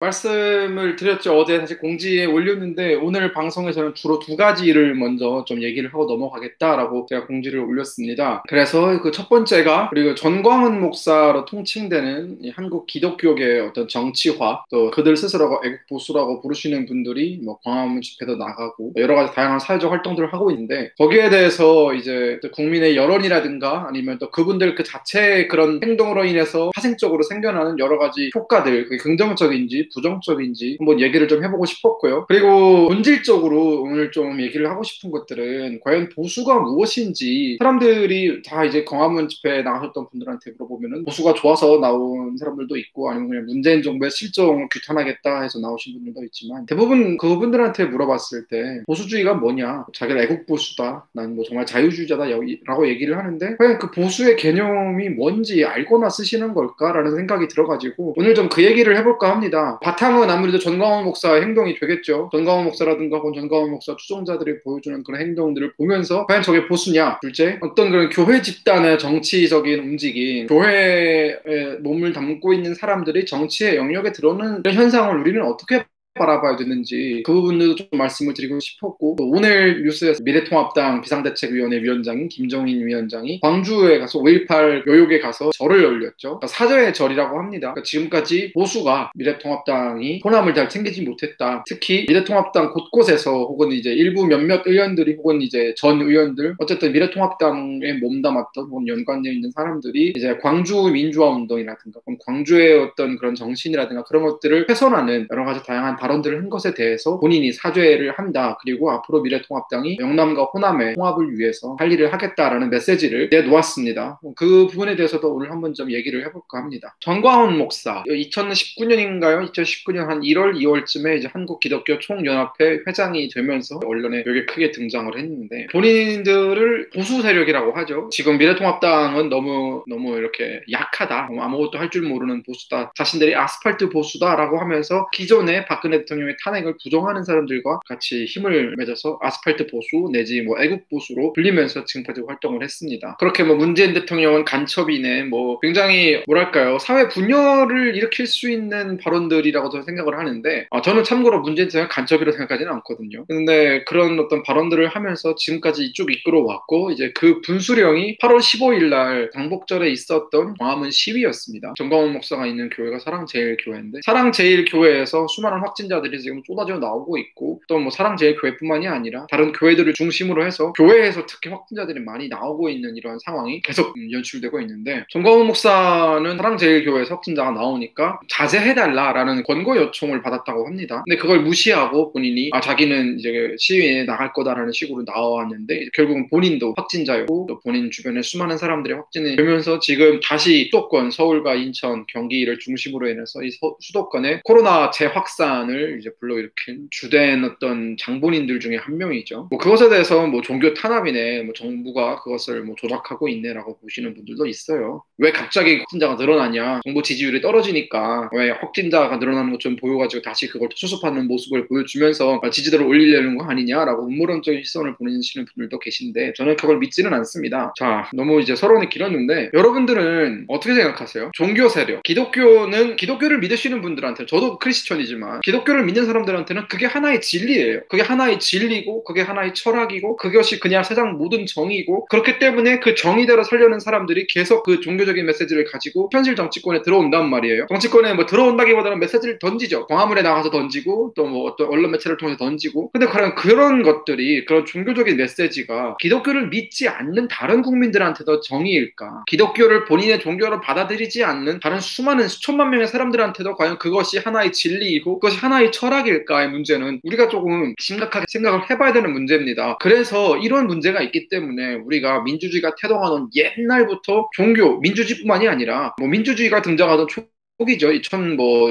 말씀을 드렸죠. 어제 사실 공지에 올렸는데 오늘 방송에서는 주로 두 가지를 먼저 좀 얘기를 하고 넘어가겠다라고 제가 공지를 올렸습니다. 그래서 그 첫 번째가 그리고 전광훈 목사로 통칭되는 이 한국 기독교계의 어떤 정치화, 또 그들 스스로가 애국 보수라고 부르시는 분들이 뭐 광화문 집회도 나가고 여러 가지 다양한 사회적 활동들을 하고 있는데, 거기에 대해서 이제 또 국민의 여론이라든가 아니면 또 그분들 그 자체의 그런 행동으로 인해서 파생적으로 생겨나는 여러 가지 효과들, 그게 긍정적인지 부정적인지 한번 얘기를 좀 해보고 싶었고요. 그리고 본질적으로 오늘 좀 얘기를 하고 싶은 것들은 과연 보수가 무엇인지, 사람들이 다 이제 광화문 집회에 나가셨던 분들한테 물어보면은 보수가 좋아서 나온 사람들도 있고 아니면 그냥 문재인 정부의 실정을 규탄하겠다 해서 나오신 분들도 있지만, 대부분 그분들한테 물어봤을 때 보수주의가 뭐냐, 자기가 애국 보수다, 난 뭐 정말 자유주의자다 라고 얘기를 하는데, 과연 그 보수의 개념이 뭔지 알고나 쓰시는 걸까라는 생각이 들어가지고 오늘 좀 그 얘기를 해볼까 합니다. 바탕은 아무래도 전광훈 목사의 행동이 되겠죠. 전광훈 목사라든가 혹은 전광훈 목사 추종자들이 보여주는 그런 행동들을 보면서 과연 저게 보수냐, 둘째 어떤 그런 교회 집단의 정치적인 움직임, 교회에 몸을 담고 있는 사람들이 정치의 영역에 들어오는 이런 현상을 우리는 어떻게 바라봐야 되는지, 그 부분도 좀 말씀을 드리고 싶었고, 또 오늘 뉴스에서 미래통합당 비상대책위원회 위원장인 김종인 위원장이 광주에 가서 5.18 묘역에 가서 절을 올렸죠. 그러니까 사죄의 절이라고 합니다. 그러니까 지금까지 보수가 미래통합당이 호남을 잘 챙기지 못했다, 특히 미래통합당 곳곳에서 혹은 이제 일부 몇몇 의원들이 혹은 이제 전 의원들, 어쨌든 미래통합당에 몸담았던 혹은 연관되어 있는 사람들이 이제 광주 민주화 운동이라든가 혹은 광주의 어떤 그런 정신이라든가 그런 것들을 훼손하는 여러 가지 다양한 발언들을 한 것에 대해서 본인이 사죄를 한다, 그리고 앞으로 미래통합당이 영남과 호남의 통합을 위해서 할 일을 하겠다라는 메시지를 내놓았습니다. 그 부분에 대해서도 오늘 한번 좀 얘기를 해볼까 합니다. 전광훈 목사, 2019년인가요? 2019년 한 1월, 2월쯤에 이제 한국기독교 총연합회 회장이 되면서 언론에 되게 크게 등장을 했는데, 본인들을 보수 세력이라고 하죠. 지금 미래통합당은 너무 이렇게 약하다, 아무것도 할 줄 모르는 보수다, 자신들이 아스팔트 보수다라고 하면서 기존의 박근혜 대통령의 탄핵을 부정하는 사람들과 같이 힘을 맺어서 아스팔트 보수 내지 뭐 애국 보수로 불리면서 지금까지 활동을 했습니다. 그렇게 뭐 문재인 대통령은 간첩이네, 뭐 굉장히 뭐랄까요, 사회 분열을 일으킬 수 있는 발언들이라고 저는 생각을 하는데, 저는 참고로 문재인 대통령 간첩이라고 생각하지는 않거든요. 근데 그런 어떤 발언들을 하면서 지금까지 쭉 이끌어왔고, 이제 그 분수령이 8월 15일 날 광복절에 있었던 광화문 시위였습니다. 전광훈 목사가 있는 교회가 사랑제일교회인데, 사랑제일교회에서 수많은 확진자들이 지금 쏟아져 나오고 있고, 또 뭐 사랑제일교회뿐만이 아니라 다른 교회들을 중심으로 해서 교회에서 특히 확진자들이 많이 나오고 있는 이런 상황이 계속 연출되고 있는데, 전광훈 목사는 사랑제일교회에서 확진자가 나오니까 자제해달라라는 권고 요청을 받았다고 합니다. 근데 그걸 무시하고 본인이 자기는 이제 시위에 나갈 거다라는 식으로 나왔는데, 결국은 본인도 확진자였고 또 본인 주변에 수많은 사람들이 확진이 되면서 지금 다시 수도권, 서울과 인천, 경기를 중심으로 인해서 이 수도권에 코로나 재확산을 이제 불러일으킨 주된 어떤 장본인들 중에 한 명이죠. 뭐 그것에 대해서 뭐 종교 탄압이네, 뭐 정부가 그것을 뭐 조작하고 있네라고 보시는 분들도 있어요. 왜 갑자기 확진자가 늘어나냐? 정부 지지율이 떨어지니까 왜 확진자가 늘어나는 것처럼 보여가지고 다시 그걸 수습하는 모습을 보여주면서 지지도를 올리려는 거 아니냐라고 음모론적인 시선을 보내시는 분들도 계신데, 저는 그걸 믿지는 않습니다. 자, 너무 이제 서론이 길었는데 여러분들은 어떻게 생각하세요? 종교 세력, 기독교를 믿으시는 분들한테, 저도 크리스천이지만 기독교를 믿는 사람들한테는 그게 하나의 진리예요. 그게 하나의 진리고 그게 하나의 철학이고 그것이 그냥 세상 모든 정의고, 그렇기 때문에 그 정의대로 살려는 사람들이 계속 그 종교적인 메시지를 가지고 현실 정치권에 들어온단 말이에요. 정치권에 뭐 들어온다기보다는 메시지를 던지죠. 광화문에 나가서 던지고 또 뭐 어떤 언론 매체를 통해서 던지고. 근데 과연 그런 것들이, 그런 종교적인 메시지가 기독교를 믿지 않는 다른 국민들한테도 정의일까? 기독교를 본인의 종교로 받아들이지 않는 다른 수많은 수천만 명의 사람들한테도 과연 그것이 하나의 진리이고 그것이 하나의 철학일까의 문제는 우리가 조금 심각하게 생각을 해봐야 되는 문제입니다. 그래서 이런 문제가 있기 때문에 우리가 민주주의가 태동하던 옛날부터 종교, 민주주의뿐만이 아니라 뭐 민주주의가 등장하던 초기죠.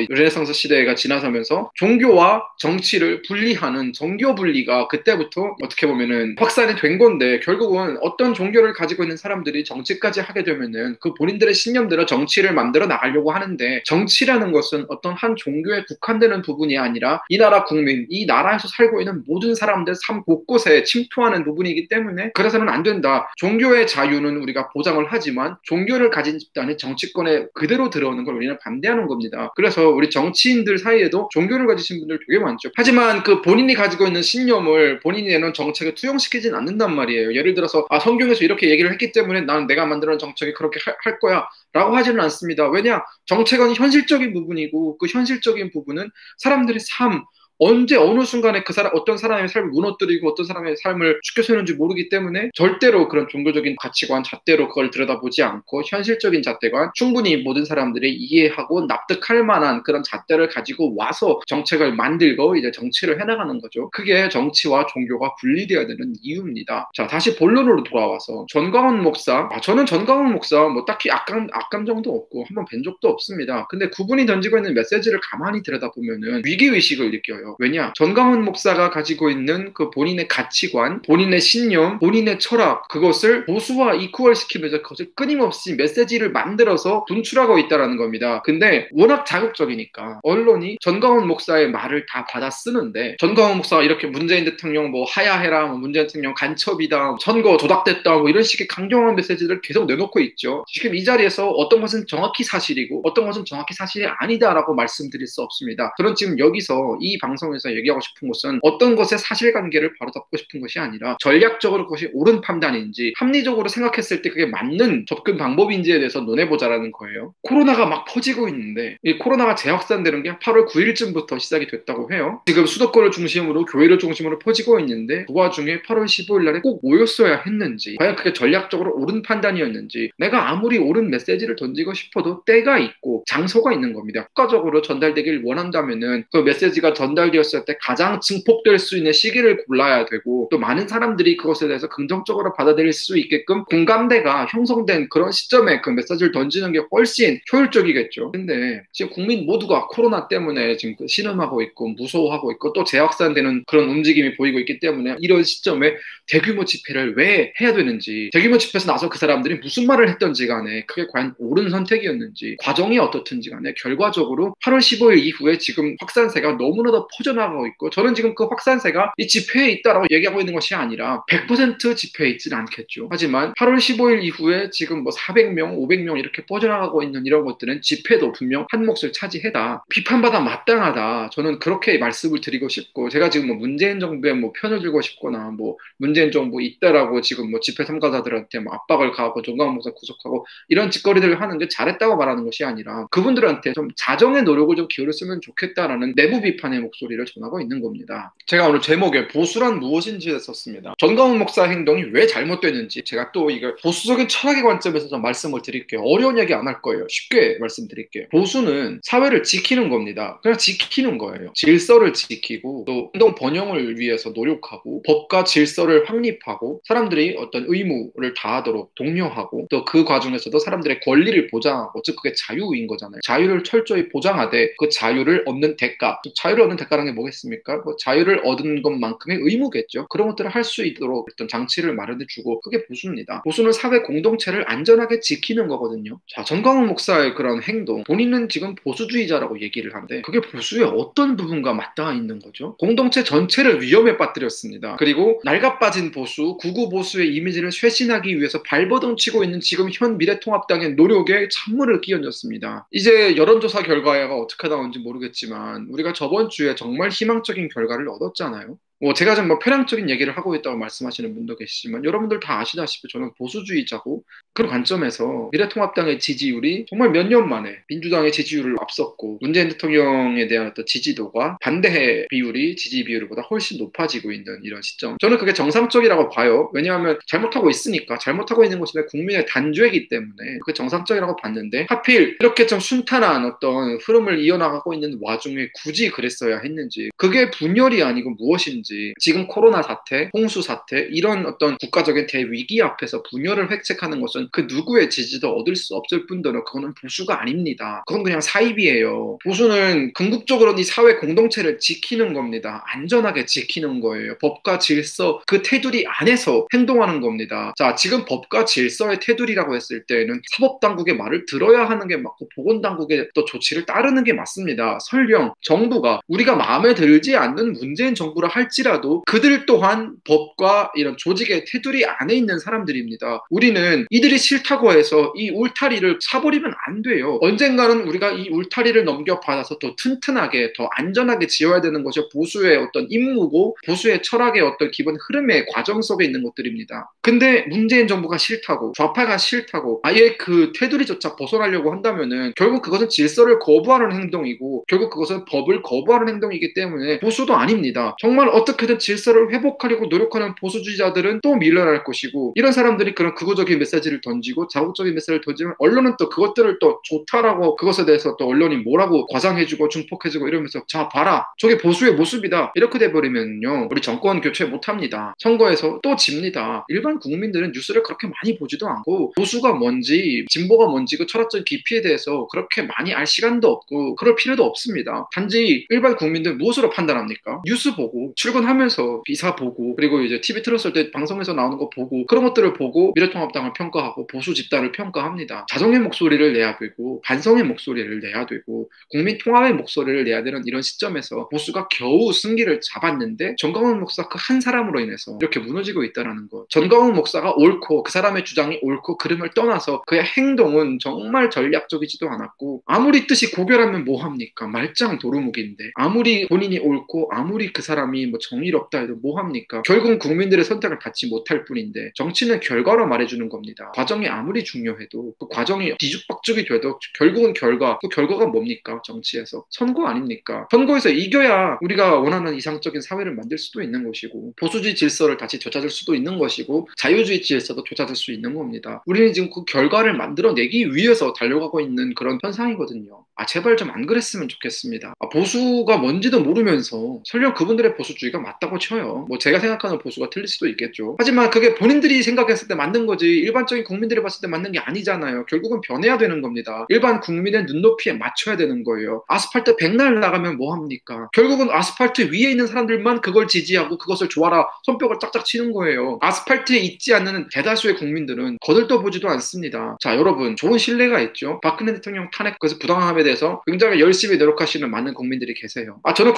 르네상스 시대가 지나서면서 종교와 정치를 분리하는 정교 분리가 그때부터 어떻게 보면은 확산이 된 건데, 결국은 어떤 종교를 가지고 있는 사람들이 정치까지 하게 되면은 그 본인들의 신념대로 정치를 만들어 나가려고 하는데, 정치라는 것은 어떤 한 종교에 국한되는 부분이 아니라 이 나라 국민, 이 나라에서 살고 있는 모든 사람들 삶 곳곳에 침투하는 부분이기 때문에 그래서는 안 된다. 종교의 자유는 우리가 보장을 하지만 종교를 가진 집단이 정치권에 그대로 들어오는 걸 우리는 반대한다. 반대하는 겁니다. 그래서 우리 정치인들 사이에도 종교를 가지신 분들 되게 많죠. 하지만 그 본인이 가지고 있는 신념을 본인이 내놓은 정책에 투영시키진 않는단 말이에요. 예를 들어서 성경에서 이렇게 얘기를 했기 때문에 나는 내가 만들어낸 정책이 그렇게 할 거야 라고 하지는 않습니다. 왜냐? 정책은 현실적인 부분이고 그 현실적인 부분은 사람들의 삶, 언제 어느 순간에 어떤 사람의 삶을 무너뜨리고 어떤 사람의 삶을 죽게 세우는지 모르기 때문에 절대로 그런 종교적인 가치관, 잣대로 그걸 들여다보지 않고 현실적인 잣대관, 충분히 모든 사람들이 이해하고 납득할 만한 그런 잣대를 가지고 와서 정책을 만들고 이제 정치를 해나가는 거죠. 그게 정치와 종교가 분리되어야 되는 이유입니다. 자, 다시 본론으로 돌아와서 전광훈 목사, 저는 전광훈 목사 뭐 딱히 악감정도 없고 한번 뵌 적도 없습니다. 근데 그분이 던지고 있는 메시지를 가만히 들여다보면은 위기의식을 느껴요. 왜냐? 전광훈 목사가 가지고 있는 그 본인의 가치관, 본인의 신념, 본인의 철학, 그것을 보수와 이퀄시키면서 그것을 끊임없이 메시지를 만들어서 분출하고 있다는 겁니다. 근데 워낙 자극적이니까 언론이 전광훈 목사의 말을 다 받아 쓰는데, 전광훈 목사가 이렇게 문재인 대통령 뭐 하야해라, 문재인 대통령 간첩이다, 선거 조작됐다, 뭐 이런 식의 강경한 메시지를 계속 내놓고 있죠. 지금 이 자리에서 어떤 것은 정확히 사실이고 어떤 것은 정확히 사실이 아니다라고 말씀드릴 수 없습니다. 저는 지금 여기서 이 방송에서 얘기하고 싶은 것은 어떤 것의 사실관계를 바로잡고 싶은 것이 아니라 전략적으로 그것이 옳은 판단인지 합리적으로 생각했을 때 그게 맞는 접근 방법인지에 대해서 논해보자라는 거예요. 코로나가 막 퍼지고 있는데 이 코로나가 재확산되는 게 8월 9일쯤부터 시작이 됐다고 해요. 지금 수도권을 중심으로 교회를 중심으로 퍼지고 있는데 그 와중에 8월 15일 날에 꼭 모였어야 했는지, 과연 그게 전략적으로 옳은 판단이었는지, 내가 아무리 옳은 메시지를 던지고 싶어도 때가 있고 장소가 있는 겁니다. 효과적으로 전달되길 원한다면은 그 메시지가 전달되었을 때 가장 증폭될 수 있는 시기를 골라야 되고, 또 많은 사람들이 그것에 대해서 긍정적으로 받아들일 수 있게끔 공감대가 형성된 그런 시점에 그 메시지를 던지는 게 훨씬 효율적이겠죠. 근데 지금 국민 모두가 코로나 때문에 지금 신음하고 있고 무서워하고 있고 또 재확산되는 그런 움직임이 보이고 있기 때문에 이런 시점에 대규모 집회를 왜 해야 되는지, 대규모 집회에서 나서 그 사람들이 무슨 말을 했던지 간에 그게 과연 옳은 선택이었는지, 과정이 어떻든지 간에 결과적으로 8월 15일 이후에 지금 확산세가 너무나도 퍼져나가고 있고, 저는 지금 그 확산세가 이 집회에 있다라고 얘기하고 있는 것이 아니라 100% 집회에 있지는 않겠죠. 하지만 8월 15일 이후에 지금 뭐 400명, 500명 이렇게 퍼져나가고 있는 이런 것들은 집회도 분명 한 몫을 차지해다, 비판받아 마땅하다, 저는 그렇게 말씀을 드리고 싶고, 제가 지금 뭐 문재인 정부의 뭐 편을 들고 싶거나 뭐 문재인 정부 있다라고 지금 뭐 집회 참가자들한테 뭐 압박을 가하고 전광훈 목사 구속하고 이런 짓거리들을 하는 게 잘했다고 말하는 것이 아니라 그분들한테 좀 자정의 노력을 좀 기울였으면 좋겠다라는 내부 비판의 목소리를 전하고 있는 겁니다. 제가 오늘 제목에 보수란 무엇인지에 썼습니다. 전광훈 목사 행동이 왜 잘못됐는지 제가 또 이거 보수적인 철학의 관점에서 좀 말씀을 드릴게요. 어려운 얘기 안 할 거예요. 쉽게 말씀드릴게요. 보수는 사회를 지키는 겁니다. 그냥 지키는 거예요. 질서를 지키고 또 운동 번영을 위해서 노력하고 법과 질서를 확립하고 사람들이 어떤 의무를 다하도록 독려하고 또 그 과정에서도 사람들의 권리를 보장하고, 즉 그게 자유인 거잖아요. 자유를 철저히 보장하되 그 자유를 얻는 대가, 자유를 얻는 대가라는 게 뭐겠습니까? 그 자유를 얻은 것만큼의 의무겠죠. 그런 것들을 할 수 있도록 어떤 장치를 마련해주고, 그게 보수입니다. 보수는 사회 공동체를 안전하게 지키는 거거든요. 자, 전광훈 목사의 그런 행동, 본인은 지금 보수주의자라고 얘기를 하는데 그게 보수의 어떤 부분과 맞닿아 있는 거죠? 공동체 전체를 위험에 빠뜨렸습니다. 그리고 낡아빠진 보수, 구구 보수의 이미지를 쇄신하기 위해서 발버둥 치고 있는 지금 현 미래통합당의 노력에 찬물을 끼얹었습니다. 이제 여론조사 결과가 어떻게 나오는지 모르겠지만 우리가 저번 주에 정말 희망적인 결과를 얻었잖아요. 뭐 제가 좀 뭐 편향적인 얘기를 하고 있다고 말씀하시는 분도 계시지만 여러분들 다 아시다시피 저는 보수주의자고, 그런 관점에서 미래통합당의 지지율이 정말 몇 년 만에 민주당의 지지율을 앞섰고 문재인 대통령에 대한 어떤 지지도가 반대 비율이 지지 비율보다 훨씬 높아지고 있는 이런 시점, 저는 그게 정상적이라고 봐요. 왜냐하면 잘못하고 있으니까, 잘못하고 있는 것이 국민의 단죄이기 때문에 그게 정상적이라고 봤는데, 하필 이렇게 좀 순탄한 어떤 흐름을 이어나가고 있는 와중에 굳이 그랬어야 했는지, 그게 분열이 아니고 무엇인지, 지금 코로나 사태, 홍수 사태, 이런 어떤 국가적인 대위기 앞에서 분열을 획책하는 것은 그 누구의 지지도 얻을 수 없을 뿐더러 그거는 보수가 아닙니다. 그건 그냥 사입이에요. 보수는 궁극적으로는 이 사회 공동체를 지키는 겁니다. 안전하게 지키는 거예요. 법과 질서, 그 테두리 안에서 행동하는 겁니다. 자, 지금 법과 질서의 테두리라고 했을 때는 사법당국의 말을 들어야 하는 게 맞고 보건당국의 또 조치를 따르는 게 맞습니다. 설령 정부가 우리가 마음에 들지 않는 문재인 정부를 할지 할지라도 그들 또한 법과 이런 조직의 테두리 안에 있는 사람들입니다. 우리는 이들이 싫다고 해서 이 울타리를 사버리면 안 돼요. 언젠가는 우리가 이 울타리를 넘겨받아서 더 튼튼하게, 더 안전하게 지어야 되는 것이 보수의 어떤 임무고 보수의 철학의 어떤 기본 흐름의 과정 속에 있는 것들입니다. 근데 문재인 정부가 싫다고, 좌파가 싫다고 아예 그 테두리조차 벗어나려고 한다면은 결국 그것은 질서를 거부하는 행동이고 결국 그것은 법을 거부하는 행동이기 때문에 보수도 아닙니다. 정말 어떻게든 질서를 회복하려고 노력하는 보수주의자들은 또 밀려날 것이고, 이런 사람들이 그런 극우적인 메시지를 던지고 자국적인 메시지를 던지면 언론은 또 그것들을 또 좋다라고 그것에 대해서 또 언론이 뭐라고 과장해주고 중폭해주고 이러면서 자 봐라 저게 보수의 모습이다 이렇게 돼버리면요 우리 정권 교체 못합니다. 선거에서 또 집니다. 일반 국민들은 뉴스를 그렇게 많이 보지도 않고 보수가 뭔지 진보가 뭔지 그 철학적 깊이에 대해서 그렇게 많이 알 시간도 없고 그럴 필요도 없습니다. 단지 일반 국민들 무엇으로 판단합니까? 뉴스 보고 출근하면서 기사 보고 그리고 이제 TV 틀었을 때 방송에서 나오는 거 보고 그런 것들을 보고 미래통합당을 평가하고 보수 집단을 평가합니다. 자정의 목소리를 내야 되고 반성의 목소리를 내야 되고 국민 통합의 목소리를 내야 되는 이런 시점에서 보수가 겨우 승기를 잡았는데 전광훈 목사 그 한 사람으로 인해서 이렇게 무너지고 있다는 것. 전광훈 목사가 옳고 그 사람의 주장이 옳고 그름을 떠나서 그의 행동은 정말 전략적이지도 않았고 아무리 뜻이 고결하면 뭐합니까? 말짱 도루묵인데 아무리 본인이 옳고 아무리 그 사람이 뭐 정의롭다 해도 뭐합니까? 결국은 국민들의 선택을 받지 못할 뿐인데 정치는 결과로 말해주는 겁니다. 과정이 아무리 중요해도 그 과정이 뒤죽박죽이 돼도 결국은 결과, 그 결과가 뭡니까? 정치에서 선거 아닙니까? 선거에서 이겨야 우리가 원하는 이상적인 사회를 만들 수도 있는 것이고 보수주의 질서를 다시 되찾을 수도 있는 것이고 자유주의 질서도 되찾을 수 있는 겁니다. 우리는 지금 그 결과를 만들어내기 위해서 달려가고 있는 그런 현상이거든요. 제발 좀 안 그랬으면 좋겠습니다. 보수가 뭔지도 모르면서 설령 그분들의 보수주의가 맞다고 쳐요. 뭐 제가 생각하는 보수가 틀릴 수도 있겠죠. 하지만 그게 본인들이 생각했을 때 맞는 거지 일반적인 국민들이 봤을 때 맞는 게 아니잖아요. 결국은 변해야 되는 겁니다. 일반 국민의 눈높이에 맞춰야 되는 거예요. 아스팔트 백날 나가면 뭐합니까? 결국은 아스팔트 위에 있는 사람들만 그걸 지지하고 그것을 좋아라 손뼉을 짝짝 치는 거예요. 아스팔트에 있지 않는 대다수의 국민들은 거들떠보지도 않습니다. 자 여러분 좋은 신뢰가 있죠. 박근혜 대통령 탄핵 그래서 부당함에 대해서 굉장히 열심히 노력하시는 많은 국민들이 계세요. 저는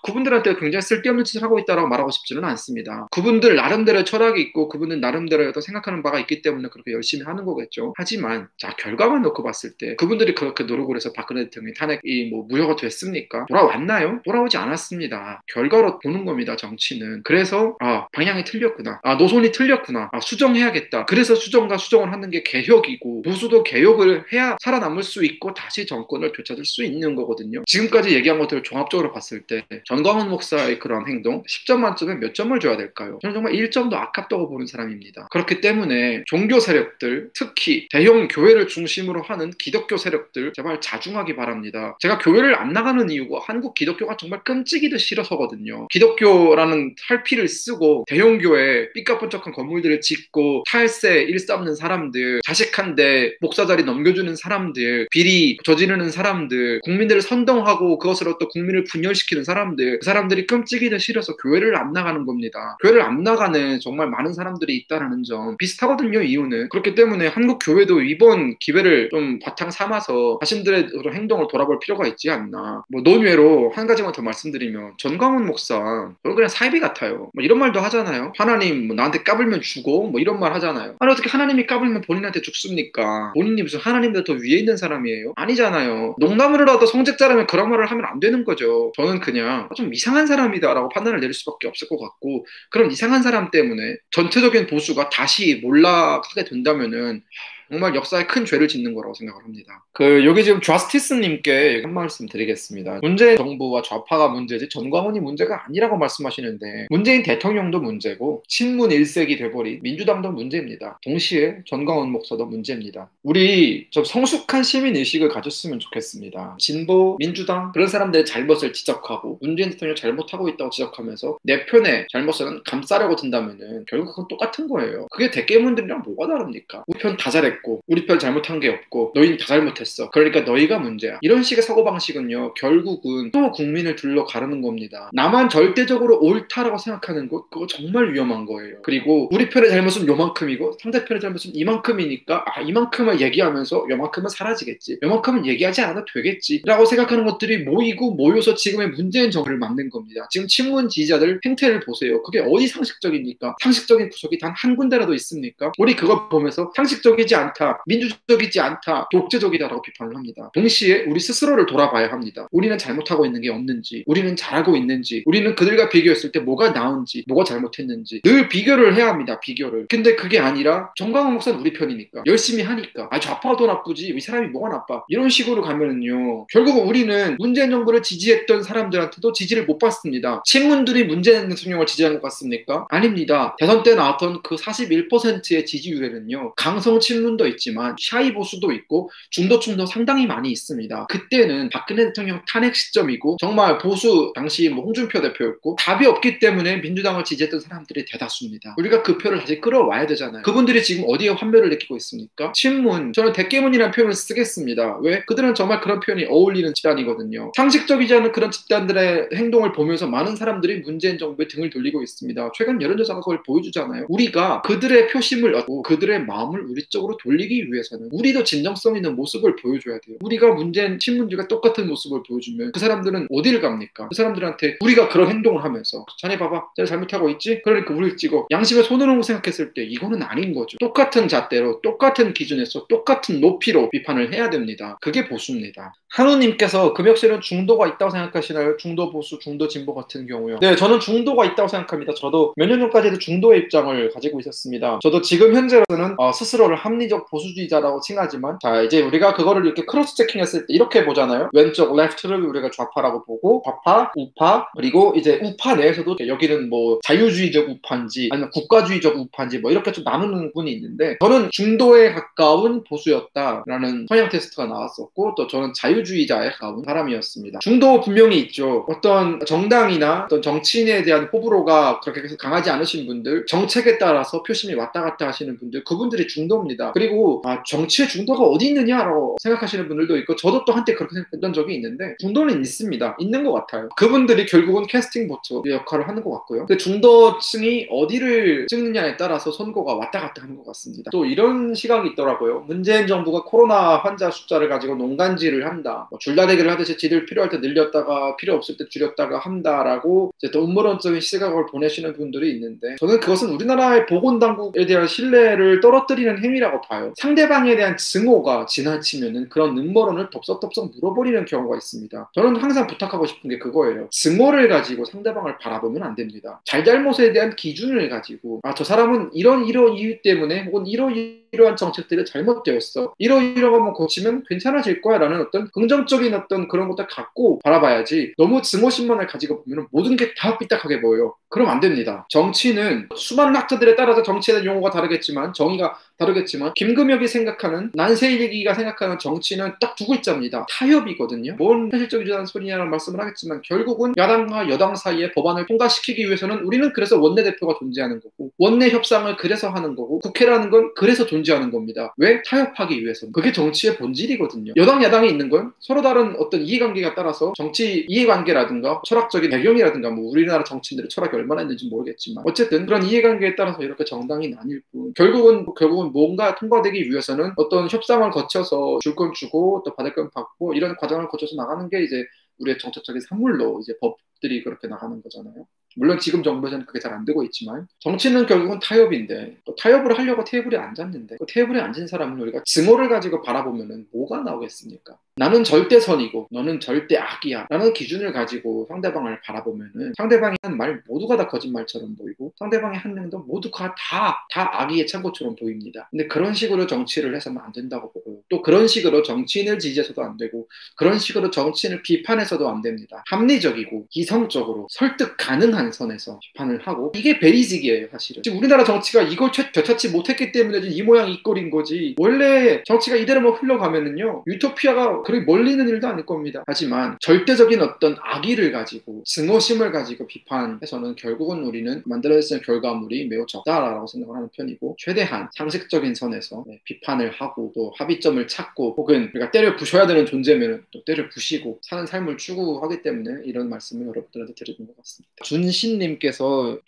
그분들한테 굉장히 쓸데없는 짓을 하고 있다고 말하고 싶지는 않습니다. 그분들 나름대로의 철학이 있고 그분들 나름대로의 어떤 생각하는 바가 있기 때문에 그렇게 열심히 하는 거겠죠. 하지만 자 결과만 놓고 봤을 때 그분들이 그렇게 노력을 해서 박근혜 대통령이 탄핵이 뭐 무효가 됐습니까? 돌아왔나요? 돌아오지 않았습니다. 결과로 보는 겁니다. 정치는. 그래서 방향이 틀렸구나. 노선이 틀렸구나. 수정해야겠다. 그래서 수정과 수정을 하는 게 개혁이고 보수도 개혁을 해야 살아남을 수 있고 다시 정권을 되찾을 수 있는 거거든요. 지금까지 얘기한 것들을 종합적으로 봤을 때 전광훈 목사의 그런 행동 10점 만점에 몇 점을 줘야 될까요? 저는 정말 1점도 아깝다고 보는 사람입니다. 그렇기 때문에 종교 세력들 특히 대형 교회를 중심으로 하는 기독교 세력들 제발 자중하기 바랍니다. 제가 교회를 안 나가는 이유가 한국 기독교가 정말 끔찍이듯 싫어서거든요. 기독교라는 탈피를 쓰고 대형교회 삐까뻔쩍한 건물들을 짓고 탈세 일삼는 사람들 자식한테 목사 자리 넘겨주는 사람들 비리 저지르는 사람들 국민들을 선동하고 그것으로 또 국민을 분열시키는 사람들 그 사람들이 끔찍이듯 싫어서 교회를 안 나가는 겁니다. 교회를 안 나가는 정말 많은 사람들이 있다는 점 비슷하거든요. 이유는 그렇기 때문에 한국 교회도 이번 기회를 좀 바탕 삼아서 자신들의 행동을 돌아볼 필요가 있지 않나. 뭐 논외로 한 가지만 더 말씀드리면 전광훈 목사 저는 그냥 사이비 같아요. 뭐 이런 말도 하잖아요. 하나님 뭐 나한테 까불면 죽어 뭐 이런 말 하잖아요. 어떻게 하나님이 까불면 본인한테 죽습니까? 본인이 무슨 하나님보다 더 위에 있는 사람이에요? 아니잖아요. 농담으로라도 성직자라면 그런 말을 하면 안 되는 거죠. 저는 그냥 좀 이상한 사람이다라고 판단을 내릴 수밖에 없을 것 같고 그런 이상한 사람 때문에 전체적인 보수가 다시 몰락하게 된다면은 정말 역사에 큰 죄를 짓는 거라고 생각을 합니다. 여기 지금 좌스티스님께 한 말씀 드리겠습니다. 문재인 정부와 좌파가 문제지 전광훈이 문제가 아니라고 말씀하시는데 문재인 대통령도 문제고 친문 일색이 돼버린 민주당도 문제입니다. 동시에 전광훈 목사도 문제입니다. 우리 좀 성숙한 시민의식을 가졌으면 좋겠습니다. 진보, 민주당 그런 사람들의 잘못을 지적하고 문재인 대통령 잘못하고 있다고 지적하면서 내 편의 잘못을 감싸려고 든다면은 결국 그건 똑같은 거예요. 그게 대깨문들이랑 뭐가 다릅니까? 우리 편 다 잘했고 잘못했고 우리 편 잘못한 게 없고 너희는 다 잘못했어. 그러니까 너희가 문제야. 이런 식의 사고방식은요, 결국은 또 국민을 둘러 가르는 겁니다. 나만 절대적으로 옳다라고 생각하는 것, 그거 정말 위험한 거예요. 그리고 우리 편의 잘못은 요만큼이고 상대편의 잘못은 이만큼이니까 이만큼을 얘기하면서 요만큼은 사라지겠지, 요만큼은 얘기하지 않아도 되겠지 라고 생각하는 것들이 모여서 지금의 문재인 정부를 만든 겁니다. 지금 친문 지지자들 행태를 보세요. 그게 어디 상식적입니까? 상식적인 구석이 단 한 군데라도 있습니까? 우리 그거 보면서 상식적이지 않다, 민주적이지 않다, 독재적이다라고 비판을 합니다. 동시에 우리 스스로를 돌아봐야 합니다. 우리는 잘못하고 있는 게 없는지, 우리는 잘하고 있는지, 우리는 그들과 비교했을 때 뭐가 나은지, 뭐가 잘못했는지 늘 비교를 해야 합니다. 비교를. 근데 그게 아니라 정광훈 목사는 우리 편이니까, 열심히 하니까, 좌파가 더 나쁘지 이 사람이 뭐가 나빠, 이런 식으로 가면은요, 결국은 우리는 문재인 정부를 지지했던 사람들한테도 지지를 못 받습니다. 친문들이 문재인 대통령을 지지한 것 같습니까? 아닙니다. 대선 때 나왔던 그 41%의 지지율에는요, 강성 친문도 있지만 샤이 보수도 있고 중도층도 상당히 많이 있습니다. 그때는 박근혜 대통령 탄핵 시점이고 정말 보수, 당시 홍준표 대표였고 답이 없기 때문에 민주당을 지지했던 사람들이 대다수입니다. 우리가 그 표를 다시 끌어와야 되잖아요. 그분들이 지금 어디에 환멸을 느끼고 있습니까? 친문, 저는 대깨문이라는 표현을 쓰겠습니다. 왜? 그들은 정말 그런 표현이 어울리는 집단이거든요. 상식적이지 않은 그런 집단들의 행동을 보면서 많은 사람들이 문재인 정부에 등을 돌리고 있습니다. 최근 여론조사가 그걸 보여주잖아요. 우리가 그들의 표심을 얻고 그들의 마음을 우리 쪽으로 돌리기 위해서는 우리도 진정성 있는 모습을 보여줘야 돼요. 우리가 문재인 친문들과 똑같은 모습을 보여주면 그 사람들은 어디를 갑니까? 그 사람들한테 우리가 그런 행동을 하면서 자네 봐봐, 자네 잘못하고 있지? 그러니까 우리를 찍어, 양심에 손을 얹고 생각했을 때 이거는 아닌 거죠. 똑같은 잣대로 똑같은 기준에서 똑같은 높이로 비판을 해야 됩니다. 그게 보수입니다. 한우님께서 금혁씨는 중도가 있다고 생각하시나요? 중도 보수, 중도 진보 같은 경우요. 네, 저는 중도가 있다고 생각합니다. 저도 몇 년 전까지도 중도의 입장을 가지고 있었습니다. 저도 지금 현재로서는 스스로를 합리적 보수주의자라고 칭하지만, 자, 이제 우리가 그거를 이렇게 크로스 체킹했을 때 이렇게 보잖아요. 왼쪽 레프트를 우리가 좌파라고 보고, 좌파, 우파, 그리고 이제 우파 내에서도 여기는 뭐 자유주의적 우파인지 아니면 국가주의적 우파인지 뭐 이렇게 좀 나누는 부분이 있는데, 저는 중도에 가까운 보수였다라는 성향 테스트가 나왔었고, 또 저는 자유주의자에 가까운 사람이었습니다. 중도 분명히 있죠. 어떤 정당이나 어떤 정치인에 대한 호불호가 그렇게 강하지 않으신 분들, 정책에 따라서 표심이 왔다 갔다 하시는 분들, 그분들이 중도입니다. 그리고 정치의 중도가 어디 있느냐라고 생각하시는 분들도 있고, 저도 또 한때 그렇게 생각했던 적이 있는데, 중도는 있습니다. 있는 것 같아요. 그분들이 결국은 캐스팅 보트 역할을 하는 것 같고요. 근데 중도층이 어디를 찍느냐에 따라서 선거가 왔다 갔다 하는 것 같습니다. 또 이런 시각이 있더라고요. 문재인 정부가 코로나 환자 숫자를 가지고 농간질을 한다, 줄다리기를 하듯이 지들 필요할 때 늘렸다가 필요 없을 때 줄였다가 한다라고 이제 또 음모론적인 시각을 보내시는 분들이 있는데, 저는 그것은 우리나라의 보건당국에 대한 신뢰를 떨어뜨리는 행위라고 봐요. 상대방에 대한 증오가 지나치면은 그런 음모론을 덥석덥석 물어버리는 경우가 있습니다. 저는 항상 부탁하고 싶은 게 그거예요. 증오를 가지고 상대방을 바라보면 안 됩니다. 잘잘못에 대한 기준을 가지고, 저 사람은 이런 이유 때문에 혹은 이러한 정책들이 잘못되었어, 이러한 것만 고치면 괜찮아질 거야 라는 어떤 긍정적인 어떤 그런 것들 갖고 바라봐야지, 너무 증오심만을 가지고 보면 모든 게 다 삐딱하게 보여요. 그럼 안 됩니다. 정치는 수많은 학자들에 따라서 정치에 대한 용어가 다르겠지만, 정의가 다르겠지만, 김금혁이 생각하는, 난세일기가 생각하는 정치는 딱 두 글자입니다. 타협이거든요. 뭔 현실적이지 않은 소리냐는 말씀을 하겠지만, 결국은 야당과 여당 사이에 법안을 통과시키기 위해서는 우리는 그래서 원내대표가 존재하는 거고, 원내 협상을 그래서 하는 거고, 국회라는 건 그래서 존재하는 겁니다. 왜? 타협하기 위해서. 그게 정치의 본질이거든요. 여당 야당이 있는 건 서로 다른 어떤 이해관계가 따라서, 정치 이해관계라든가 철학적인 배경이라든가, 뭐 우리나라 정치인들의 철학이 얼마나 있는지 모르겠지만, 어쨌든 그런 이해관계에 따라서 이렇게 정당이 나뉠 뿐, 결국은 뭔가 통과되기 위해서는 어떤 협상을 거쳐서 줄 건 주고 또 받을 건 받고, 이런 과정을 거쳐서 나가는 게 이제 우리의 정책적인 산물로 이제 법들이 그렇게 나가는 거잖아요. 물론 지금 정부에서는 그게 잘 안 되고 있지만, 정치는 결국은 타협인데, 또 타협을 하려고 테이블에 앉았는데, 그 테이블에 앉은 사람은 우리가 증오를 가지고 바라보면 뭐가 나오겠습니까? 나는 절대 선이고 너는 절대 악이야 라는 기준을 가지고 상대방을 바라보면은, 상대방이 한 말 모두가 다 거짓말처럼 보이고, 상대방이 한 행동 모두가 다 악의의 창고처럼 보입니다. 근데 그런 식으로 정치를 해서는 안 된다고 보고요. 또 그런 식으로 정치인을 지지해서도 안 되고 그런 식으로 정치인을 비판해서도 안 됩니다. 합리적이고 이성적으로 설득 가능한 선에서 비판을 하고 이게 베이직이에요. 사실은 지금 우리나라 정치가 이걸 되찾지 못했기 때문에 이 모양 이 꼴인 거지 원래 정치가 이대로만 흘러가면은요 유토피아가 그렇게 멀리는 일도 아닐 겁니다. 하지만 절대적인 어떤 악의를 가지고 증오심을 가지고 비판해서는 결국은 우리는 만들어낼 결과물이 매우 적다라고 생각을 하는 편이고 최대한 상식적인 선에서 비판을 하고 또 합의점을 찾고 혹은 우리가 때려 부셔야 되는 존재면 또 때려 부시고 사는 삶을 추구하기 때문에 이런 말씀을 여러분들한테 드리는 것 같습니다. 준신님께서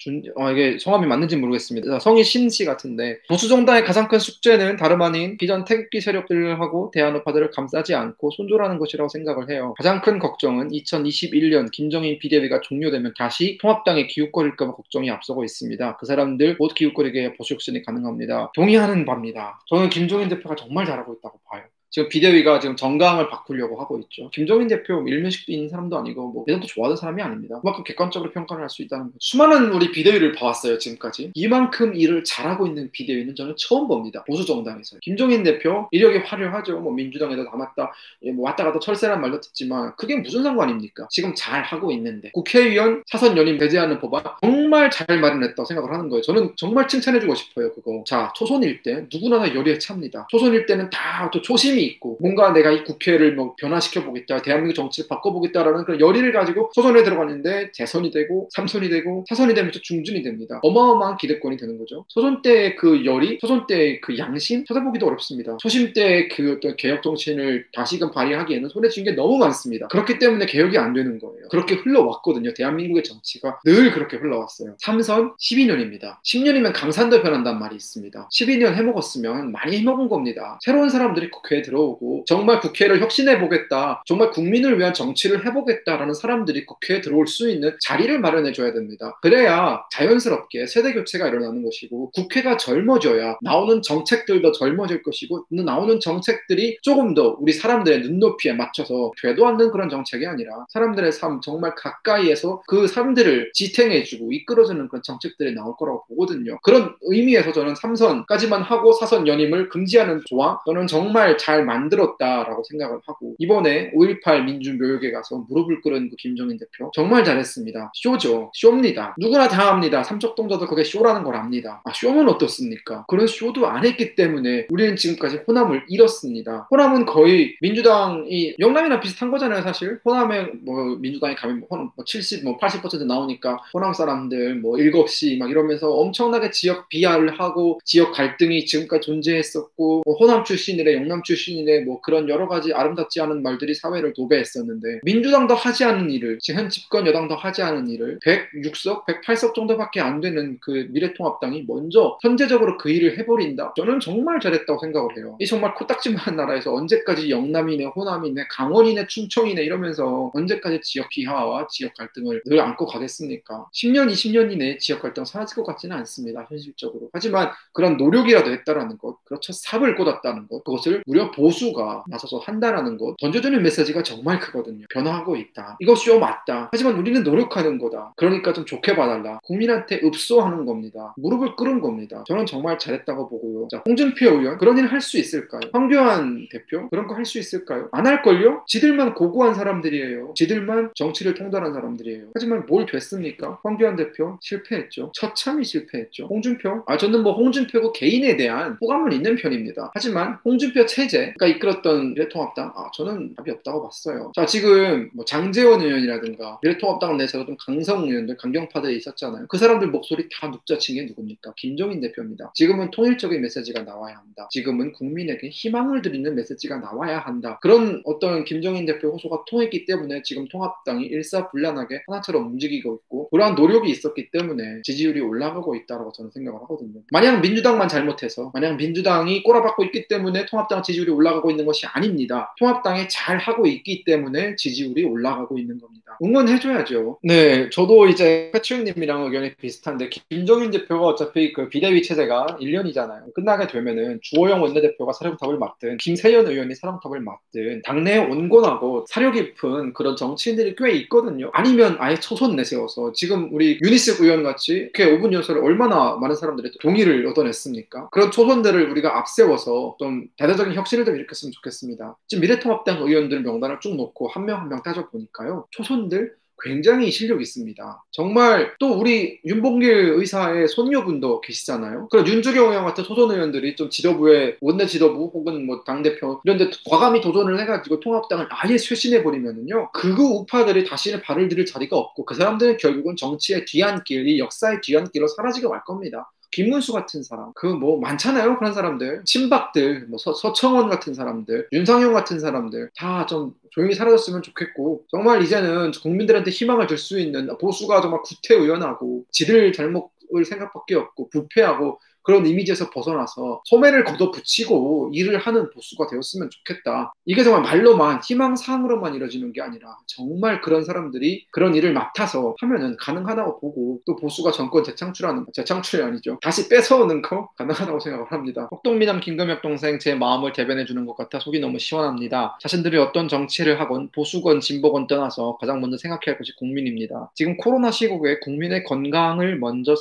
이게 성함이 맞는지 모르겠습니다. 성이 신씨 같은데 보수정당의 가장 큰 숙제는 다름 아닌 비전 태극기 세력들하고 대한우파들을 감싸지 않고 손절하는 것이라고 생각을 해요. 가장 큰 걱정은 2021년 김정인 비대위가 종료되면 다시 통합당에 기웃거릴까 봐 걱정이 앞서고 있습니다. 그 사람들 못 기웃거리게 보수혁신이 가능합니다. 동의하는 바입니다. 저는 김종인 대표가 정말 잘하고 있다고 봐요. 지금 비대위가 지금 정강을 바꾸려고 하고 있죠. 김종인 대표 일면식도 있는 사람도 아니고 뭐 예전부터 좋아하는 사람이 아닙니다. 그만큼 객관적으로 평가를 할 수 있다는 거죠. 수많은 우리 비대위를 봐왔어요. 지금까지. 이만큼 일을 잘하고 있는 비대위는 저는 처음 봅니다. 보수정당에서. 김종인 대표 이력이 화려하죠. 뭐 민주당에도 남았다. 뭐 왔다 갔다 철새란 말도 듣지만 그게 무슨 상관입니까? 지금 잘하고 있는데 국회의원 사선 연임 배제하는 법안 정말 잘 마련했다고 생각을 하는 거예요. 저는 정말 칭찬해주고 싶어요. 그거. 자, 초선일 때 누구나 다 열의에 찹니다. 초선일 때는 다 또 초심이 있고 뭔가 내가 이 국회를 뭐 변화시켜보겠다, 대한민국 정치를 바꿔보겠다라는 그런 열의를 가지고 초선에 들어갔는데 재선이 되고 3선이 되고 4선이 되면서 중진이 됩니다. 어마어마한 기대권이 되는 거죠. 초선 때의 그 열의, 초선 때의 그 양심 찾아보기도 어렵습니다. 초심 때의 그 어떤 개혁 정신을 다시금 발휘하기에는 손에 쥔 게 너무 많습니다. 그렇기 때문에 개혁이 안 되는 거예요. 그렇게 흘러왔거든요. 대한민국의 정치가 늘 그렇게 흘러왔어요. 3선 12년입니다. 10년이면 강산도 변한다는 말이 있습니다. 12년 해먹었으면 많이 해먹은 겁니다. 새로운 사람들이 국회에 들어오고 정말 국회를 혁신해보겠다, 정말 국민을 위한 정치를 해보겠다라는 사람들이 국회에 들어올 수 있는 자리를 마련해줘야 됩니다. 그래야 자연스럽게 세대교체가 일어나는 것이고 국회가 젊어져야 나오는 정책들도 젊어질 것이고 나오는 정책들이 조금 더 우리 사람들의 눈높이에 맞춰서 되도 않는 그런 정책이 아니라 사람들의 삶 정말 가까이에서 그 삶들을 지탱해주고 이끌어주는 그런 정책들이 나올 거라고 보거든요. 그런 의미에서 저는 3선까지만 하고 4선 연임을 금지하는 조항 저는 정말 잘 만들었다라고 생각을 하고 이번에 5.18 민주묘역에 가서 무릎을 꿇은 그 김종인 대표 정말 잘했습니다. 쇼죠. 쇼입니다. 누구나 다 합니다. 삼척동자도 그게 쇼라는 걸 압니다. 쇼는 어떻습니까? 그런 쇼도 안 했기 때문에 우리는 지금까지 호남을 잃었습니다. 호남은 거의 민주당이 영남이나 비슷한 거잖아요. 사실 호남에 뭐 민주당이 가면 뭐 70, 뭐 80% 나오니까 호남 사람들 뭐 7시 막 이러면서 엄청나게 지역 비하를 하고 지역 갈등이 지금까지 존재했었고 뭐 호남 출신이래 영남 출신이래 뭐 그런 여러 가지 아름답지 않은 말들이 사회를 도배했었는데 민주당도 하지 않은 일을 지금 현 집권 여당도 하지 않은 일을 106석, 108석 정도밖에 안 되는 그 미래통합당이 먼저 선제적으로 그 일을 해버린다? 저는 정말 잘했다고 생각을 해요. 이 정말 코딱지만한 나라에서 언제까지 영남이네 호남이네 강원이네 충청이네 이러면서 언제까지 지역 비하와 지역 갈등을 늘 안고 가겠습니까? 10년, 20년 이내에 지역 갈등 사라질 것 같지는 않습니다. 현실적으로. 하지만 그런 노력이라도 했다라는 것, 그렇죠. 삽을 꽂았다는 것, 그것을 무려 보수가 나서서 한다라는 것, 던져주는 메시지가 정말 크거든요. 변화하고 있다. 이거 쇼 맞다. 하지만 우리는 노력하는 거다. 그러니까 좀 좋게 봐달라. 국민한테 읍소하는 겁니다. 무릎을 꿇은 겁니다. 저는 정말 잘했다고 보고요. 자, 홍준표 의원 그런 일 할 수 있을까요? 황교안 대표 그런 거 할 수 있을까요? 안 할걸요? 지들만 고고한 사람들이에요. 지들만 정치를 통달한 사람들이에요. 하지만 뭘 됐습니까? 황교안 대표 실패했죠. 처참히 실패했죠. 홍준표? 저는 뭐 홍준표 개인에 대한 호감은 있는 편입니다. 하지만 홍준표 체제가 이끌었던 미래통합당 저는 답이 없다고 봤어요. 자, 지금 뭐 장제원 의원이라든가 미래통합당 내에서 좀 강성 의원들, 강경파들이 있었잖아요. 그 사람들 목소리 다 눕자친 게 누굽니까? 김종인 대표입니다. 지금은 통일적인 메시지가 나와야 한다. 지금은 국민에게 희망을 드리는 메시지가 나와야 한다. 그런 어떤 김종인 대표 호소가 통했기 때문에 지금 통합당이 일사불란하게 하나처럼 움직이고 있고 그러한 노력이 있었기 때문에 지지율이 올라가고 있다고 저는 생각을 하거든요. 만약 민주당만 잘못해서 만약 민주당이 꼬라박고 있기 때문에 통합당 지지율이 올라가고 있는 것이 아닙니다. 통합당이 잘하고 있기 때문에 지지율이 올라가고 있는 겁니다. 응원해줘야죠. 네, 저도 이제 패트릭님이랑 의견이 비슷한데 김종인 대표가 어차피 그 비대위 체제가 1년이잖아요. 끝나게 되면은 주호영 원내대표가 사령탑을 맡든 김세연 의원이 사령탑을 맡든 당내에 온건하고 사려 깊은 그런 정치인들이 꽤 있거든요. 아니면 아예 초선 내세워서 지금 우리 유니스 의원 같이 이렇게 5분 연설에 얼마나 많은 사람들이 동의를 얻어냈습니까? 그런 초선들을 우리가 앞세워서 좀 대대적인 혁신을 제발 좀 이렇게 했으면 좋겠습니다. 지금 미래통합당 의원들 명단을 쭉 놓고 한 명 한 명 따져보니까요. 초선들 굉장히 실력 있습니다. 정말 또 우리 윤봉길 의사의 손녀분도 계시잖아요. 그럼 윤주경 의원 같은 초선 의원들이 좀 지도부에 원내 지도부 혹은 뭐 당대표 이런 데 과감히 도전을 해가지고 통합당을 아예 쇄신해버리면은요. 극우 우파들이 다시는 발을 들일 자리가 없고 그 사람들은 결국은 정치의 뒤안길, 이 역사의 뒤안길로 사라지게 말 겁니다. 김문수 같은 사람, 그 뭐 많잖아요. 그런 사람들, 친박들, 뭐 서청원 같은 사람들, 윤상용 같은 사람들 다 좀 조용히 사라졌으면 좋겠고, 정말 이제는 국민들한테 희망을 줄 수 있는 보수가 정말 구태의연하고 지들 잘못을 생각밖에 없고 부패하고 그런 이미지에서 벗어나서 소매를 걷어붙이고 일을 하는 보수가 되었으면 좋겠다. 이게 정말 말로만 희망사항으로만 이루어지는 게 아니라 정말 그런 사람들이 그런 일을 맡아서 하면은 가능하다고 보고, 또 보수가 정권 재창출이 아니죠. 다시 뺏어오는 거 가능하다고 생각을 합니다. 혹동미남 김금혁 동생, 제 마음을 대변해주는 것 같아 속이 너무 시원합니다. 자신들이 어떤 정치를 하건 보수건 진보건 떠나서 가장 먼저 생각해야 할 것이 국민입니다. 지금 코로나 시국에 국민의 건강을 먼저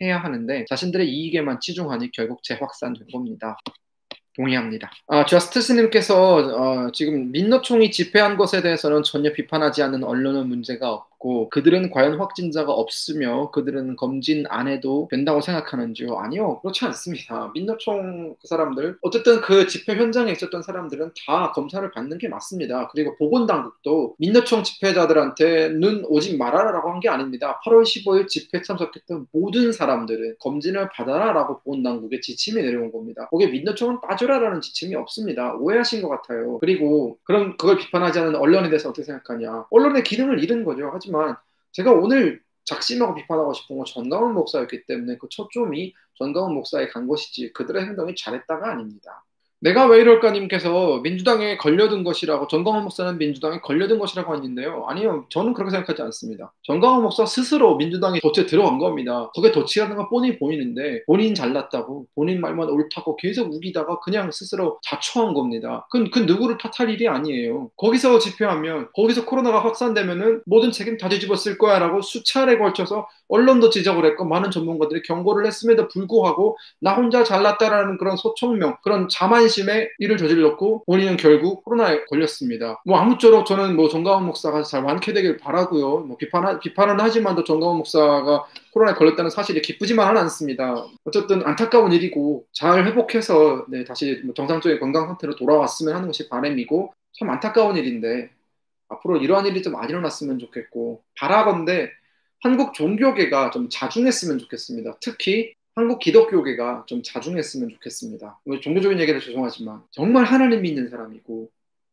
해야 하는데 자신들의 이익에만 치중하니 결국 재확산된 겁니다. 동의합니다. 저스티스님께서 지금 민노총이 집회한 것에 대해서는 전혀 비판하지 않는 언론은 문제가 없고 그들은 과연 확진자가 없으며 그들은 검진 안 해도 된다고 생각하는지요? 아니요, 그렇지 않습니다. 민노총 그 사람들, 어쨌든 그 집회 현장에 있었던 사람들은 다 검사를 받는 게 맞습니다. 그리고 보건당국도 민노총 집회자들한테는 오직 말하라라고 한 게 아닙니다. 8월 15일 집회 참석했던 모든 사람들은 검진을 받아라라고 보건당국의 지침이 내려온 겁니다. 거기에 민노총은 빠져라라는 지침이 없습니다. 오해하신 것 같아요. 그리고 그걸 비판하지 않는 언론에 대해서 어떻게 생각하냐? 언론의 기능을 잃은 거죠. 하지만 제가 오늘 작심하고 비판하고 싶은 건 전광훈 목사였기 때문에 그 초점이 전광훈 목사에 간 것이지 그들의 행동이 잘했다가 아닙니다. 내가 왜 이럴까 님께서 민주당에 걸려든 것이라고, 전광훈 목사는 민주당에 걸려든 것이라고 했는데요. 아니요, 저는 그렇게 생각하지 않습니다. 전광훈 목사 스스로 민주당에 덫에 들어간 겁니다. 그게 덫이라는 건 뻔히 보이는데 본인 잘났다고 본인 말만 옳다고 계속 우기다가 그냥 스스로 자초한 겁니다. 그 누구를 탓할 일이 아니에요. 거기서 집회하면 거기서 코로나가 확산되면은 모든 책임 다 뒤집어 쓸 거야 라고 수차례 걸쳐서 언론도 지적을 했고 많은 전문가들이 경고를 했음에도 불구하고 나 혼자 잘났다라는 그런 소총명, 그런 자만심에 일을 저질렀고 본인은 결국 코로나에 걸렸습니다. 뭐 아무쪼록 저는 뭐 전광훈 목사가 잘 완쾌되길 바라고요. 뭐 비판은 하지만도 전광훈 목사가 코로나에 걸렸다는 사실이 기쁘지만은 않습니다. 어쨌든 안타까운 일이고 잘 회복해서 다시 정상적인 건강 상태로 돌아왔으면 하는 것이 바람이고, 참 안타까운 일인데 앞으로 이러한 일이 좀 안 일어났으면 좋겠고, 바라건대 한국 종교계가 좀 자중했으면 좋겠습니다. 특히 한국 기독교계가 좀 자중했으면 좋겠습니다. 종교적인 얘기를 죄송하지만 정말 하나님 믿는 사람이고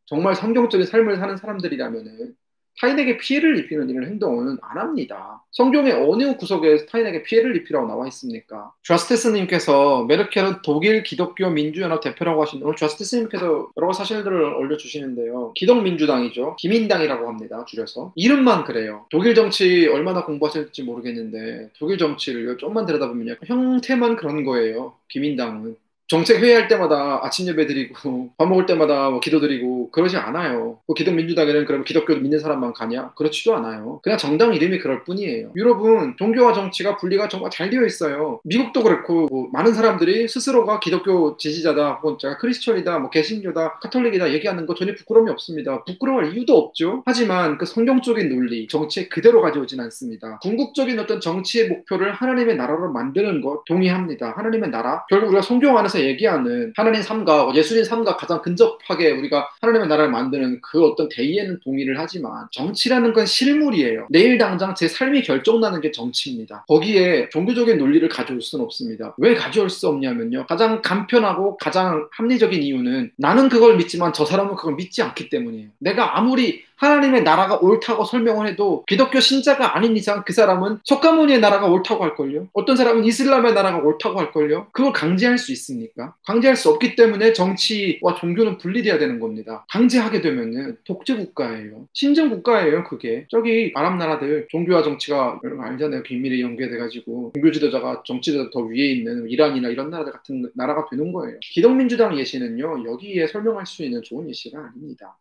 정말 성경적인 삶을 사는 사람들이라면은 타인에게 피해를 입히는 이런 행동은 안 합니다. 성경의 어느 구석에 타인에게 피해를 입히라고 나와 있습니까? 좌스테스님께서 메르켈은 독일 기독교 민주연합 대표라고 하시는데, 오늘 좌스테스님께서 여러 사실들을 올려주시는데요. 기독민주당이죠. 기민당이라고 합니다. 줄여서. 이름만 그래요. 독일 정치 얼마나 공부하실지 모르겠는데 독일 정치를 좀만 들여다보면 형태만 그런 거예요. 기민당은. 정책 회의할 때마다 아침 예배 드리고 밥 먹을 때마다 뭐 기도 드리고 그러지 않아요. 뭐 기독민주당에는 그러면 기독교 믿는 사람만 가냐? 그렇지도 않아요. 그냥 정당 이름이 그럴 뿐이에요. 유럽은 종교와 정치가 분리가 정말 잘 되어 있어요. 미국도 그렇고 뭐 많은 사람들이 스스로가 기독교 지지자다 혹은 제가 크리스천이다 뭐 개신교다 카톨릭이다 얘기하는 거 전혀 부끄러움이 없습니다. 부끄러워할 이유도 없죠. 하지만 그 성경적인 논리 정치에 그대로 가져오진 않습니다. 궁극적인 어떤 정치의 목표를 하나님의 나라로 만드는 것 동의합니다. 하나님의 나라, 결국 우리가 성경 안에서 얘기하는 하나님 삶과 예수님 삶과 가장 근접하게 우리가 하나님의 나라를 만드는 그 어떤 대의에는 동의를 하지만 정치라는 건 실물이에요. 내일 당장 제 삶이 결정나는 게 정치입니다. 거기에 종교적인 논리를 가져올 수는 없습니다. 왜 가져올 수 없냐면요, 가장 간편하고 가장 합리적인 이유는 나는 그걸 믿지만 저 사람은 그걸 믿지 않기 때문이에요. 내가 아무리 하나님의 나라가 옳다고 설명을 해도 기독교 신자가 아닌 이상 그 사람은 석가모니의 나라가 옳다고 할걸요. 어떤 사람은 이슬람의 나라가 옳다고 할걸요. 그걸 강제할 수 있습니까? 강제할 수 없기 때문에 정치와 종교는 분리돼야 되는 겁니다. 강제하게 되면은 독재국가예요. 신정국가예요. 그게 저기 아랍 나라들 종교와 정치가 여러분 알잖아요. 긴밀히 연계돼가지고 종교 지도자가 정치 지도자 더 위에 있는 이란이나 이런 나라들 같은 나라가 되는 거예요. 기독민주당 예시는요, 여기에 설명할 수 있는 좋은 예시가 아닙니다.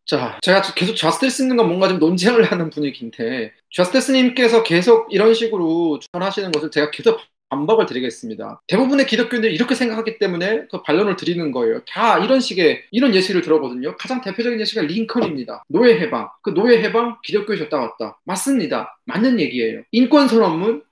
자, 제가 계속 좌스테스님과 뭔가 좀 논쟁을 하는 분위기인데, 좌스테스님께서 계속 이런 식으로 주장하시는 것을 제가 계속 반박을 드리겠습니다. 대부분의 기독교인들이 이렇게 생각하기 때문에 그 반론을 드리는 거예요. 다 이런 식의 이런 예시를 들어거든요. 가장 대표적인 예시가 링컨입니다. 노예 해방. 그 노예 해방 기독교에 줬다 갔다. 맞습니다. 맞는 얘기예요. 인권 선언문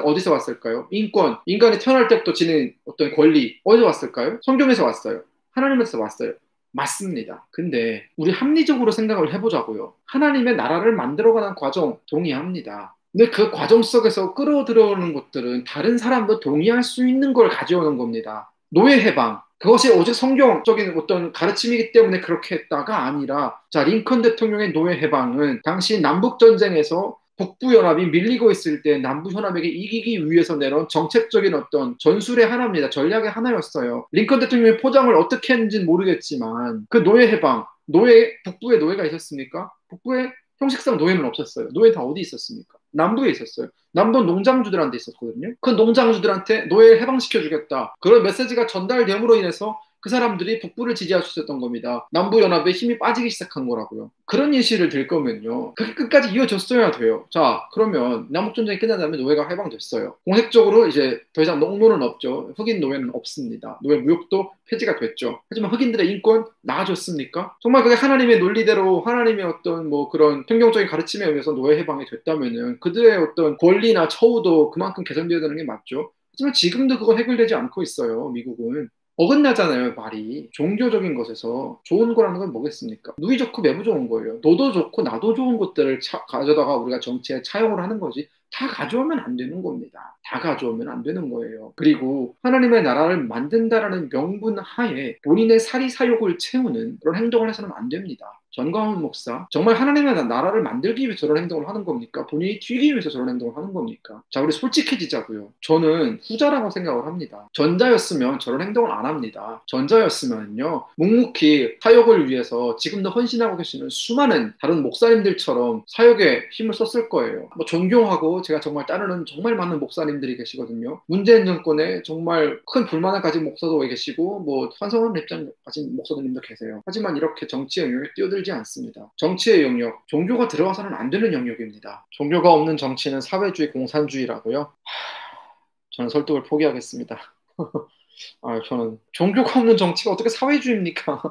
어디서 왔을까요? 인간이 태어날 때부터 지닌 어떤 권리 어디서 왔을까요? 성경에서 왔어요. 하나님에서 왔어요. 맞습니다. 근데 우리 합리적으로 생각을 해보자고요. 하나님의 나라를 만들어가는 과정 동의합니다. 근데 그 과정 속에서 끌어들여오는 것들은 다른 사람도 동의할 수 있는 걸 가져오는 겁니다. 노예 해방. 그것이 오직 성경적인 어떤 가르침이기 때문에 그렇게 했다가 아니라, 자, 링컨 대통령의 노예 해방은 당시 남북전쟁에서 북부연합이 밀리고 있을 때 남부연합에게 이기기 위해서 내놓은 정책적인 어떤 전술의 하나입니다. 전략의 하나였어요. 링컨 대통령의 포장을 어떻게 했는지는 모르겠지만 그 노예 해방, 북부에 노예가 있었습니까? 북부에 형식상 노예는 없었어요. 노예 다 어디 있었습니까? 남부에 있었어요. 남부 농장주들한테 있었거든요. 그 농장주들한테 노예 해방시켜주겠다. 그런 메시지가 전달됨으로 인해서 그 사람들이 북부를 지지할 수 있었던 겁니다. 남부연합의 힘이 빠지기 시작한 거라고요. 그런 예시를 들 거면요, 그게 끝까지 이어졌어야 돼요. 자, 그러면 남북전쟁이 끝난 다음에 노예가 해방됐어요. 공식적으로 이제 더 이상 농노는 없죠. 흑인 노예는 없습니다. 노예 무역도 폐지가 됐죠. 하지만 흑인들의 인권 나아졌습니까? 정말 그게 하나님의 논리대로, 하나님의 어떤 뭐 그런 평경적인 가르침에 의해서 노예 해방이 됐다면은 그들의 어떤 권리나 처우도 그만큼 개선되어야 되는 게 맞죠. 하지만 지금도 그거 해결되지 않고 있어요, 미국은. 어긋나잖아요, 말이. 종교적인 것에서 좋은 거라는 건 뭐겠습니까? 누이 좋고 매부 좋은 거예요. 너도 좋고 나도 좋은 것들을 가져다가 우리가 정치에 차용을 하는 거지. 다 가져오면 안 되는 겁니다. 다 가져오면 안 되는 거예요. 그리고 하나님의 나라를 만든다라는 명분 하에 본인의 사리사욕을 채우는 그런 행동을 해서는 안 됩니다. 전광훈 목사, 정말 하나님의 나라를 만들기 위해서 저런 행동을 하는 겁니까? 본인이 튀기 위해서 저런 행동을 하는 겁니까? 자, 우리 솔직해지자고요. 저는 후자라고 생각을 합니다. 전자였으면 저런 행동을 안 합니다. 전자였으면요, 묵묵히 사역을 위해서 지금도 헌신하고 계시는 수많은 다른 목사님들처럼 사역에 힘을 썼을 거예요. 뭐 존경하고 제가 정말 따르는 정말 많은 목사님들이 계시거든요. 문재인 정권에 정말 큰 불만을 가진 목사도 계시고 뭐 찬성하는 입장 가진 목사님도 계세요. 하지만 이렇게 정치의 영역에 뛰어들지 않습니다. 정치의 영역, 종교가 들어가서는 안 되는 영역입니다. 종교가 없는 정치는 사회주의, 공산주의라고요? 저는 설득을 포기하겠습니다. 저는 종교가 없는 정치가 어떻게 사회주의입니까?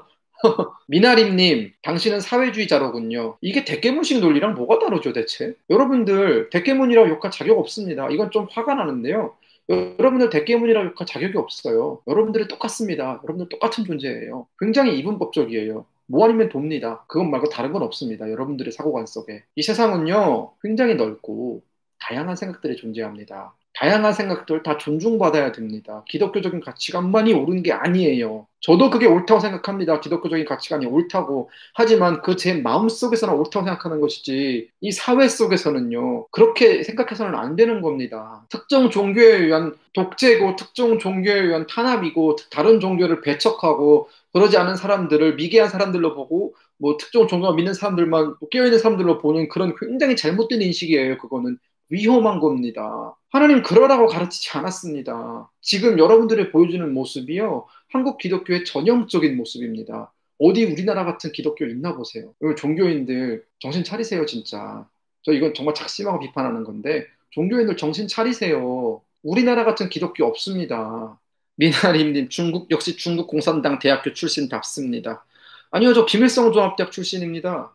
미나림님, 당신은 사회주의자로군요. 이게 대깨문식 논리랑 뭐가 다르죠, 대체? 여러분들, 대깨문이라고 욕할 자격 없습니다. 이건 좀 화가 나는데요. 여러분들 대깨문이라고 욕할 자격이 없어요. 여러분들이 똑같습니다. 여러분들 똑같은 존재예요. 굉장히 이분법적이에요. 뭐 아니면 돕니다. 그것 말고 다른 건 없습니다. 여러분들의 사고관 속에. 이 세상은요, 굉장히 넓고 다양한 생각들이 존재합니다. 다양한 생각들 다 존중받아야 됩니다. 기독교적인 가치관만이 옳은 게 아니에요. 저도 그게 옳다고 생각합니다. 기독교적인 가치관이 옳다고. 하지만 그 제 마음속에서는 옳다고 생각하는 것이지 이 사회 속에서는요, 그렇게 생각해서는 안 되는 겁니다. 특정 종교에 의한 독재고 특정 종교에 의한 탄압이고 다른 종교를 배척하고 그러지 않은 사람들을 미개한 사람들로 보고 뭐 특정 종교를 믿는 사람들만 깨어있는 사람들로 보는 그런 굉장히 잘못된 인식이에요. 그거는 위험한 겁니다. 하나님 그러라고 가르치지 않았습니다. 지금 여러분들이 보여주는 모습이요, 한국 기독교의 전형적인 모습입니다. 어디 우리나라 같은 기독교 있나 보세요. 여러분 종교인들 정신 차리세요, 진짜. 저 이건 정말 작심하고 비판하는 건데 종교인들 정신 차리세요. 우리나라 같은 기독교 없습니다. 미나림님, 중국 역시 중국 공산당 대학교 출신답습니다. 아니요, 저 김일성 종합대학 출신입니다.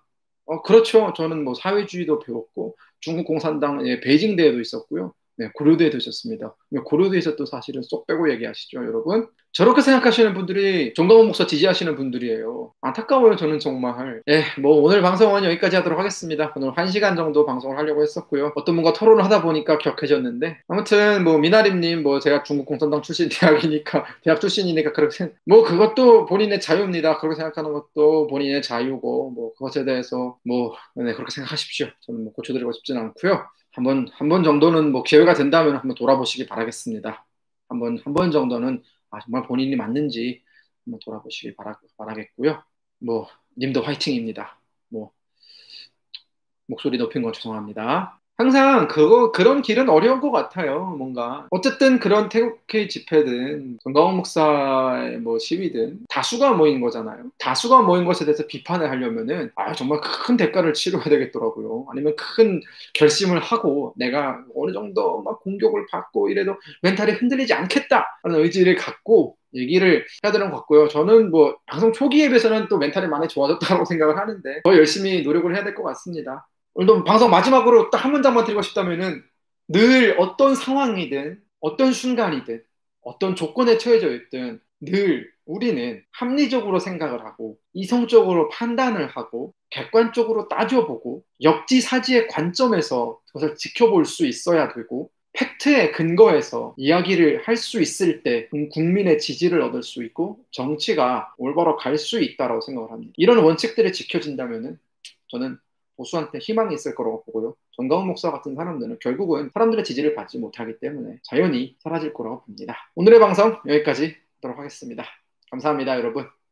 그렇죠. 저는 뭐 사회주의도 배웠고 중국 공산당 베이징대에도 있었고요. 네, 고려대에도 있었습니다. 고려대에서 또 사실은 쏙 빼고 얘기하시죠, 여러분. 저렇게 생각하시는 분들이 정광훈 목사 지지하시는 분들이에요. 안타까워요, 저는 정말. 뭐 오늘 방송은 여기까지 하도록 하겠습니다. 오늘 1시간 정도 방송을 하려고 했었고요. 어떤 분과 토론을 하다 보니까 격해졌는데, 아무튼 뭐 미나림님, 뭐 제가 중국 공산당 출신 대학 출신이니까 그렇게 뭐 그것도 본인의 자유입니다. 그렇게 생각하는 것도 본인의 자유고 뭐 그것에 대해서 뭐 그렇게 생각하십시오. 저는 뭐 고쳐드리고 싶지는 않고요. 한 번 정도는 뭐 기회가 된다면 한번 돌아보시기 바라겠습니다. 한 번 정도는 정말 본인이 맞는지 한번 돌아보시기 바라겠고요. 뭐 님도 화이팅입니다. 뭐 목소리 높인 건 죄송합니다. 항상 그런 길은 어려운 것 같아요. 뭔가. 어쨌든 그런 태극기 집회든, 정광훈 목사의 뭐 시위든, 다수가 모인 거잖아요. 다수가 모인 것에 대해서 비판을 하려면은, 정말 큰 대가를 치러야 되겠더라고요. 아니면 큰 결심을 하고, 내가 어느 정도 막 공격을 받고 이래도 멘탈이 흔들리지 않겠다라는 의지를 갖고, 얘기를 해야 되는 것 같고요. 저는 뭐, 방송 초기에 비해서는 또 멘탈이 많이 좋아졌다고 생각을 하는데, 더 열심히 노력을 해야 될 것 같습니다. 오늘도 방송 마지막으로 딱 한 문장만 드리고 싶다면은 늘 어떤 상황이든 어떤 순간이든 어떤 조건에 처해져 있든 늘 우리는 합리적으로 생각을 하고 이성적으로 판단을 하고 객관적으로 따져보고 역지사지의 관점에서 그것을 지켜볼 수 있어야 되고 팩트에 근거해서 이야기를 할 수 있을 때 국민의 지지를 얻을 수 있고 정치가 올바로 갈 수 있다고 생각을 합니다. 이런 원칙들이 지켜진다면은 저는 보수한테 희망이 있을 거라고 보고요. 정가훈 목사 같은 사람들은 결국은 사람들의 지지를 받지 못하기 때문에 자연히 사라질 거라고 봅니다. 오늘의 방송 여기까지 하도록 하겠습니다. 감사합니다, 여러분.